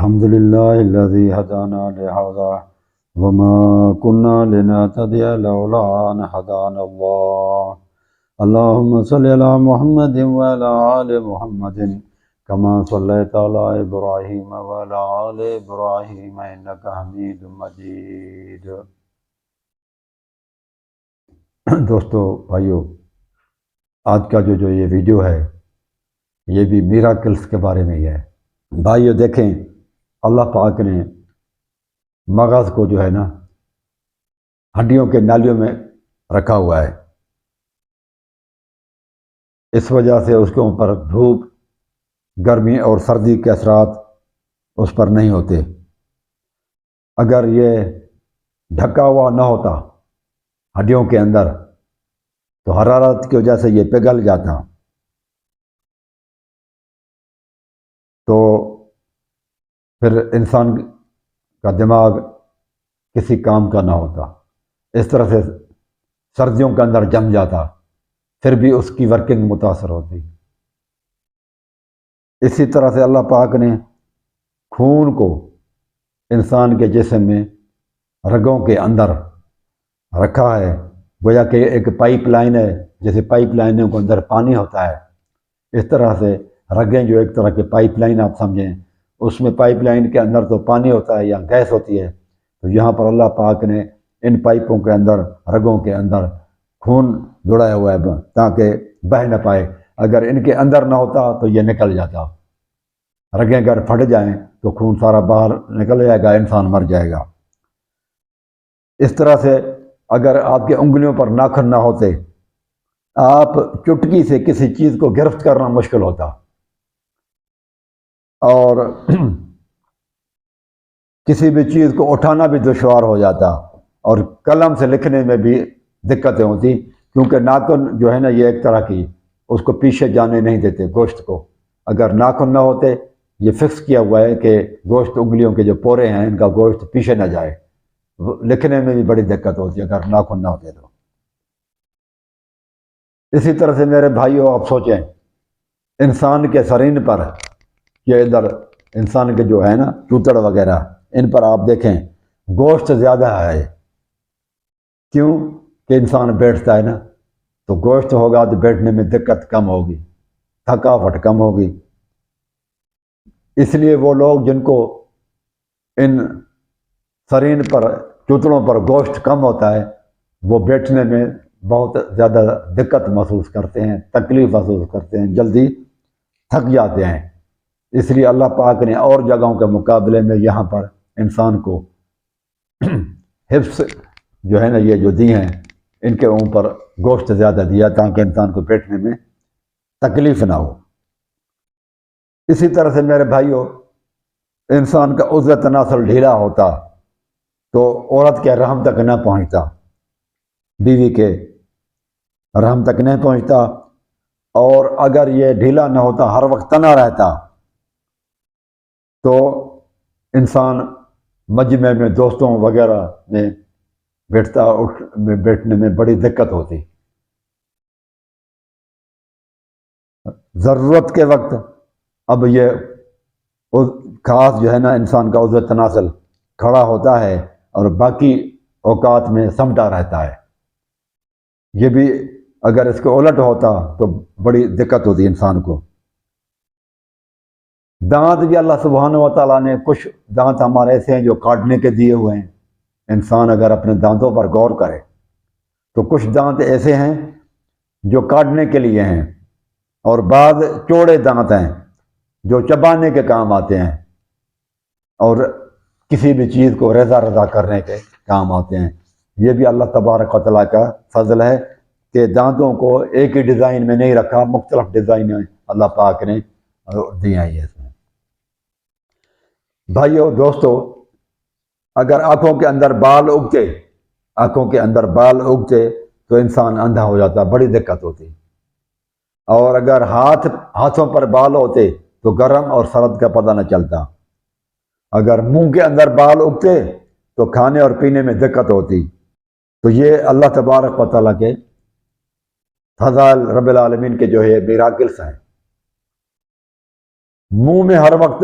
الحمد لله الذي هدانا لهذا وما كنا لنهتدي لولا أن هدانا الله اللهم صل على محمد وعلى آل محمد كما صليت على إبراهيم وعلى آل إبراهيم إنك حميد مجيد۔ دوستو بھائیو، آج کا جو یہ ویڈیو ہے یہ بھی میراکلز کے بارے میں ہی ہے۔ بھائیو دیکھیں، اللہ پاک نے مغز کو جو ہے نا ہڈیوں کے نالیوں میں رکھا ہوا ہے۔ اس وجہ سے اس کے اوپر دھوپ، گرمی اور سردی کے اثرات اس پر نہیں ہوتے۔ اگر یہ ڈھکا ہوا نہ ہوتا ہڈیوں کے اندر تو حرارت کی وجہ سے یہ پگھل جاتا، تو پھر انسان کا دماغ کسی کام کا نہ ہوتا۔ اس طرح سے سردیوں کے اندر جم جاتا، پھر بھی اس کی ورکنگ متاثر ہوتی۔ اسی طرح سے اللہ پاک نے خون کو انسان کے جسم میں رگوں کے اندر رکھا ہے، گویا کہ ایک پائپ لائن ہے، جیسے پائپ لائنوں کے اندر پانی ہوتا ہے، اس طرح سے رگیں جو ایک طرح کے پائپ لائن آپ سمجھیں، اس میں پائپ لائن کے اندر تو پانی ہوتا ہے یا گیس ہوتی ہے، تو یہاں پر اللہ پاک نے ان پائپوں کے اندر، رگوں کے اندر خون جڑایا ہوا ہے تاکہ بہہ نہ پائے۔ اگر ان کے اندر نہ ہوتا تو یہ نکل جاتا، رگیں اگر پھٹ جائیں تو خون سارا باہر نکل جائے گا، انسان مر جائے گا۔ اس طرح سے اگر آپ کے انگلیوں پر ناخن نہ ہوتے، آپ چٹکی سے کسی چیز کو گرفت کرنا مشکل ہوتا، اور کسی بھی چیز کو اٹھانا بھی دشوار ہو جاتا، اور قلم سے لکھنے میں بھی دقتیں ہوتی، کیونکہ ناخن جو ہے نا یہ ایک طرح کی اس کو پیچھے جانے نہیں دیتے گوشت کو۔ اگر ناخن نہ ہوتے، یہ فکس کیا ہوا ہے کہ گوشت، انگلیوں کے جو پورے ہیں ان کا گوشت پیچھے نہ جائے، لکھنے میں بھی بڑی دقت ہوتی ہے اگر ناخن نہ ہوتے تو۔ اسی طرح سے میرے بھائیوں، آپ سوچیں انسان کے سرین پر، یہ ادھر انسان کے جو ہے نا چوتڑ وغیرہ، ان پر آپ دیکھیں گوشت زیادہ ہے۔ کیوں کہ انسان بیٹھتا ہے نا، تو گوشت ہوگا تو بیٹھنے میں دقت کم ہوگی، تھکاوٹ کم ہوگی۔ اس لیے وہ لوگ جن کو ان سرین پر، چوتڑوں پر گوشت کم ہوتا ہے، وہ بیٹھنے میں بہت زیادہ دقت محسوس کرتے ہیں، تکلیف محسوس کرتے ہیں، جلدی تھک جاتے ہیں۔ اس لیے اللہ پاک نے اور جگہوں کے مقابلے میں یہاں پر انسان کو حفظ جو ہے نا یہ جو دی ہیں، ان کے اوپر گوشت زیادہ دیا تاکہ انسان کو بیٹھنے میں تکلیف نہ ہو۔ اسی طرح سے میرے بھائیوں، انسان کا عضو تناسل ڈھیلا ہوتا تو عورت کے رحم تک نہ پہنچتا، بیوی کے رحم تک نہیں پہنچتا، اور اگر یہ ڈھیلا نہ ہوتا، ہر وقت تنا رہتا، تو انسان مجمع میں دوستوں وغیرہ میں بیٹھنے میں بڑی دقت ہوتی۔ ضرورت کے وقت اب یہ خاص جو ہے نا انسان کا عضو تناسل کھڑا ہوتا ہے، اور باقی اوقات میں سمٹا رہتا ہے۔ یہ بھی اگر اس کو الٹ ہوتا تو بڑی دقت ہوتی انسان کو۔ دانت بھی اللہ سبحانہ و تعالیٰ نے، کچھ دانت ہمارے ایسے ہیں جو کاٹنے کے دیے ہوئے ہیں، انسان اگر اپنے دانتوں پر غور کرے تو کچھ دانت ایسے ہیں جو کاٹنے کے لیے ہیں، اور بعض چوڑے دانت ہیں جو چبانے کے کام آتے ہیں، اور کسی بھی چیز کو رضا رضا کرنے کے کام آتے ہیں۔ یہ بھی اللہ تبارک و تعالیٰ کا فضل ہے کہ دانتوں کو ایک ہی ڈیزائن میں نہیں رکھا، مختلف ڈیزائن اللہ پاک نے دی ہیں۔ اس میں بھائیو دوستو، اگر آنکھوں کے اندر بال اگتے تو انسان اندھا ہو جاتا، بڑی دقت ہوتی۔ اور اگر ہاتھوں پر بال ہوتے تو گرم اور سرد کا پتہ نہ چلتا۔ اگر منہ کے اندر بال اگتے تو کھانے اور پینے میں دقت ہوتی۔ تو یہ اللہ تبارک و تعالیٰ کے فضائل، رب العالمین کے جو ہے میراکلز ہیں۔ منہ میں ہر وقت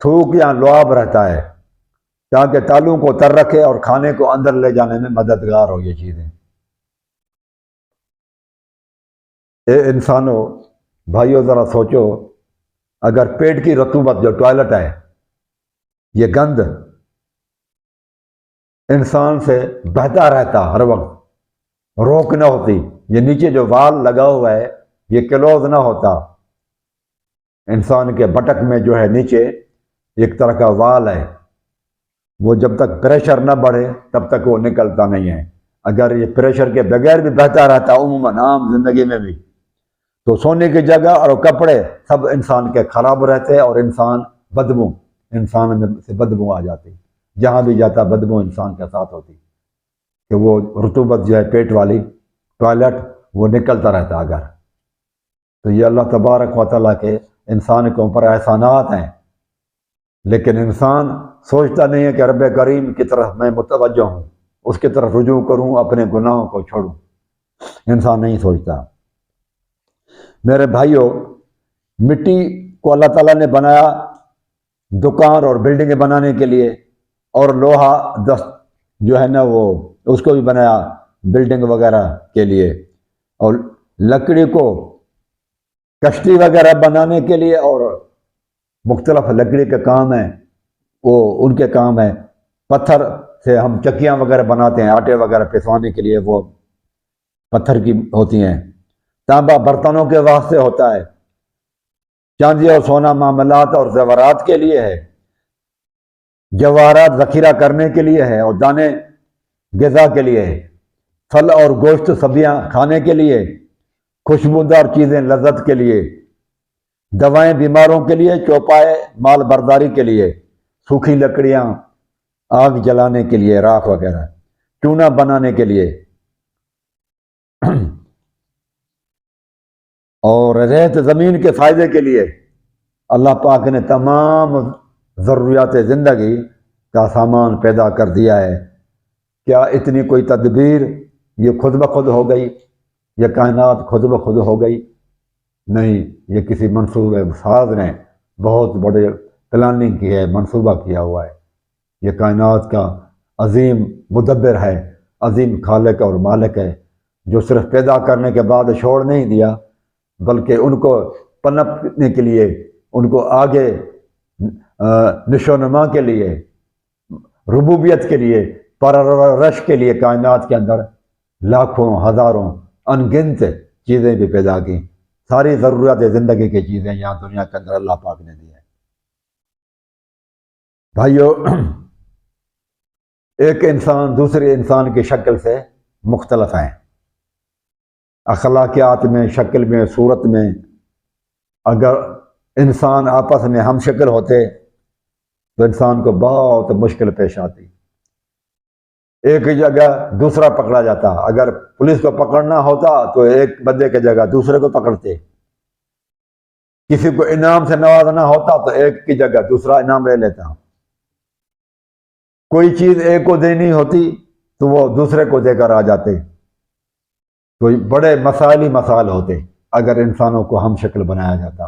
تھوک یا لعاب رہتا ہے تاکہ تالوں کو تر رکھے اور کھانے کو اندر لے جانے میں مددگار ہو یہ چیزیں۔ اے انسانوں، بھائیو ذرا سوچو، اگر پیٹ کی رطوبت جو ٹوائلٹ ہے، یہ گند انسان سے بہتا رہتا ہر وقت، روک نہ ہوتی، یہ نیچے جو وال لگا ہوا ہے یہ کلوز نہ ہوتا، انسان کے بٹک میں جو ہے نیچے ایک طرح کا وال ہے، وہ جب تک پریشر نہ بڑھے تب تک وہ نکلتا نہیں ہے۔ اگر یہ پریشر کے بغیر بھی بہتا رہتا عموماً عام زندگی میں بھی، تو سونے کی جگہ اور کپڑے سب انسان کے خراب رہتے اور انسان انسان میں سے بدبو آ جاتی، جہاں بھی جاتا بدبو انسان کے ساتھ ہوتی، کہ وہ رطوبت جو ہے پیٹ والی ٹوائلٹ وہ نکلتا رہتا اگر۔ تو یہ اللہ تبارک و تعالیٰ کے انسان کے اوپر احسانات ہیں، لیکن انسان سوچتا نہیں ہے کہ رب کریم کی طرف میں متوجہ ہوں، اس کی طرف رجوع کروں، اپنے گناہوں کو چھوڑوں، انسان نہیں سوچتا۔ میرے بھائیوں، مٹی کو اللہ تعالیٰ نے بنایا دکان اور بلڈنگیں بنانے کے لیے، اور لوہا دست جو ہے نا وہ اس کو بھی بنایا بلڈنگ وغیرہ کے لیے، اور لکڑی کو کشتی وغیرہ بنانے کے لیے، اور مختلف لکڑی کے کام ہیں وہ ان کے کام ہیں۔ پتھر سے ہم چکیاں وغیرہ بناتے ہیں آٹے وغیرہ پسوانے کے لیے، وہ پتھر کی ہوتی ہیں۔ تانبا برتنوں کے واسطے ہوتا ہے، چاندی اور سونا معاملات اور زیورات کے لیے ہے، جواہرات ذخیرہ کرنے کے لیے ہے، اور دانے غذا کے لیے ہے، پھل اور گوشت سبزیاں کھانے کے لیے، خوشبودار چیزیں لذت کے لیے، دوائیں بیماروں کے لیے، چوپائے مال برداری کے لیے، سوکھی لکڑیاں آگ جلانے کے لیے، راکھ وغیرہ چونا بنانے کے لیے، اور ریت زمین کے فائدے کے لیے اللہ پاک نے تمام ضروریات زندگی کا سامان پیدا کر دیا ہے۔ کیا اتنی کوئی تدبیر یہ خود بخود ہو گئی؟ یہ کائنات خود بخود ہو گئی؟ نہیں، یہ کسی منصوبے ساز نے بہت بڑے پلاننگ کی ہے، منصوبہ کیا ہوا ہے۔ یہ کائنات کا عظیم مدبر ہے، عظیم خالق اور مالک ہے، جو صرف پیدا کرنے کے بعد چھوڑ نہیں دیا، بلکہ ان کو پنپنے کے لیے، ان کو آگے نشو و نما کے لیے، ربوبیت کے لیے، پرورش کے لیے کائنات کے اندر لاکھوں ہزاروں انگنت چیزیں بھی پیدا کی۔ ساری ضروریات زندگی کی چیزیں یہاں دنیا کے اندر اللہ پاک نے دی ہے۔ بھائیو، ایک انسان دوسرے انسان کی شکل سے مختلف ہیں، اخلاقیات میں، شکل میں، صورت میں۔ اگر انسان آپس میں ہم شکل ہوتے تو انسان کو بہت مشکل پیش آتی، ایک ہی جگہ دوسرا پکڑا جاتا۔ اگر پولیس کو پکڑنا ہوتا تو ایک بندے کی جگہ دوسرے کو پکڑتے، کسی کو انعام سے نوازنا ہوتا تو ایک کی جگہ دوسرا انعام لے لیتا، کوئی چیز ایک کو دینی ہوتی تو وہ دوسرے کو دے کر آ جاتے۔ تو بڑے مسائل ہی مسائل ہوتے اگر انسانوں کو ہم شکل بنایا جاتا۔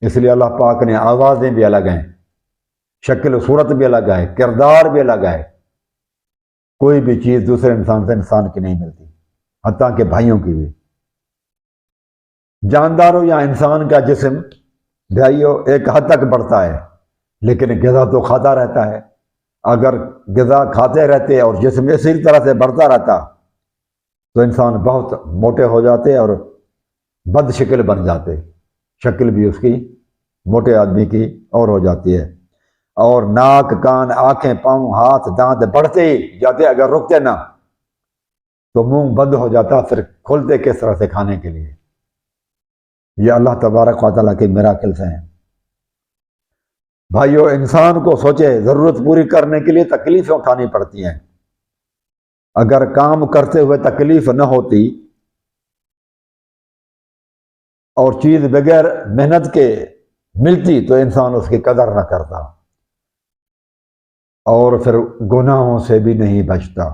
اس لیے اللہ پاک نے آوازیں بھی الگ ہیں، شکل و صورت بھی الگ ہے، کردار بھی الگ ہے۔ کوئی بھی چیز دوسرے انسان سے انسان کی نہیں ملتی، حتیٰ کہ بھائیوں کی بھی۔ جانداروں یا انسان کا جسم بھائیوں ایک حد تک بڑھتا ہے، لیکن غذا تو کھاتا رہتا ہے۔ اگر غذا کھاتے رہتے اور جسم اسی طرح سے بڑھتا رہتا تو انسان بہت موٹے ہو جاتے اور بد شکل بن جاتے، شکل بھی اس کی موٹے آدمی کی اور ہو جاتی ہے، اور ناک، کان، آنکھیں، پاؤں، ہاتھ، دانت بڑھتے ہی جاتے، اگر رکتے نہ تو منہ بند ہو جاتا، پھر کھولتے کس طرح سے کھانے کے لیے۔ یہ اللہ تبارک و تعالیٰ کے میراکلز ہیں۔ بھائیو، انسان کو سوچے ضرورت پوری کرنے کے لیے تکلیفیں اٹھانی پڑتی ہیں۔ اگر کام کرتے ہوئے تکلیف نہ ہوتی اور چیز بغیر محنت کے ملتی تو انسان اس کی قدر نہ کرتا، اور پھر گناہوں سے بھی نہیں بچتا۔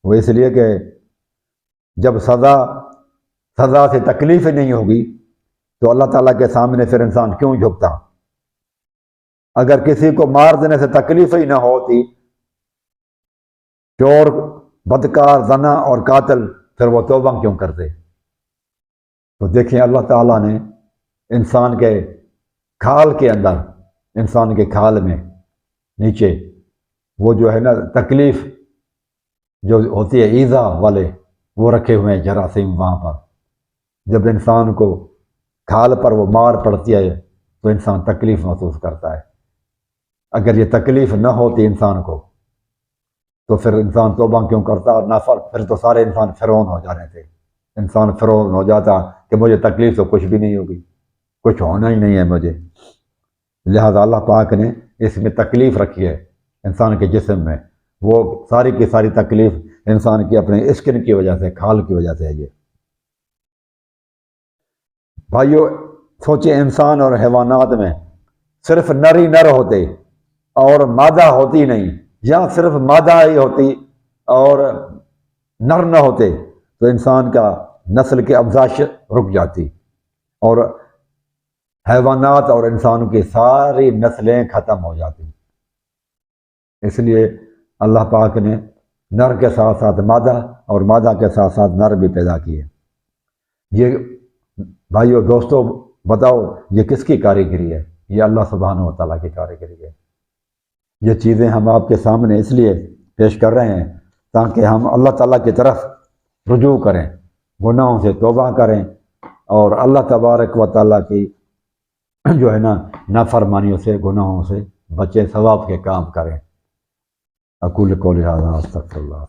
وہ اس لیے کہ جب سزا سے تکلیف نہیں ہوگی تو اللہ تعالیٰ کے سامنے پھر انسان کیوں جھکتا؟ اگر کسی کو مار دینے سے تکلیف ہی نہ ہوتی، چور، بدکار، زنا اور قاتل، پھر وہ توبہ کیوں کرتے؟ تو دیکھیں اللہ تعالیٰ نے انسان کے کھال کے اندر، انسان کے کھال میں نیچے وہ جو ہے نا تکلیف جو ہوتی ہے ایذا والے، وہ رکھے ہوئے ہیں جراثیم وہاں پر۔ جب انسان کو کھال پر وہ مار پڑتی ہے تو انسان تکلیف محسوس کرتا ہے۔ اگر یہ تکلیف نہ ہوتی انسان کو تو پھر انسان توبہ کیوں کرتا؟ اور پھر تو سارے انسان فرعون ہو جانے تھے۔ انسان فرعون ہو جاتا کہ مجھے تکلیف تو کچھ بھی نہیں ہوگی، کچھ ہونا ہی نہیں ہے مجھے۔ لہذا اللہ پاک نے اس میں تکلیف رکھی ہے انسان کے جسم میں، وہ ساری کی ساری تکلیف انسان کی اپنے اسکن کی وجہ سے، کھال کی وجہ سے ہے۔ یہ بھائیو سوچیں، انسان اور حیوانات میں صرف نر ہی نر ہوتے اور مادہ ہوتی نہیں، یا صرف مادہ ہی ہوتی اور نر نہ ہوتے تو انسان کا نسل کی افزائش رک جاتی اور حیوانات اور انسانوں کی ساری نسلیں ختم ہو جاتی۔ اس لیے اللہ پاک نے نر کے ساتھ ساتھ مادہ اور مادہ کے ساتھ ساتھ نر بھی پیدا کیے۔ یہ بھائیو دوستو بتاؤ، یہ کس کی کاریگری ہے؟ یہ اللہ سبحانہ و تعالیٰ کی کاریگری ہے۔ یہ چیزیں ہم آپ کے سامنے اس لیے پیش کر رہے ہیں تاکہ ہم اللہ تعالیٰ کی طرف رجوع کریں، گناہوں سے توبہ کریں اور اللہ تبارک و تعالیٰ کی جو ہے نا نافرمانیوں سے، گناہوں سے بچیں، ثواب کے کام کریں۔ اقول قولی ھذا استغفر اللہ۔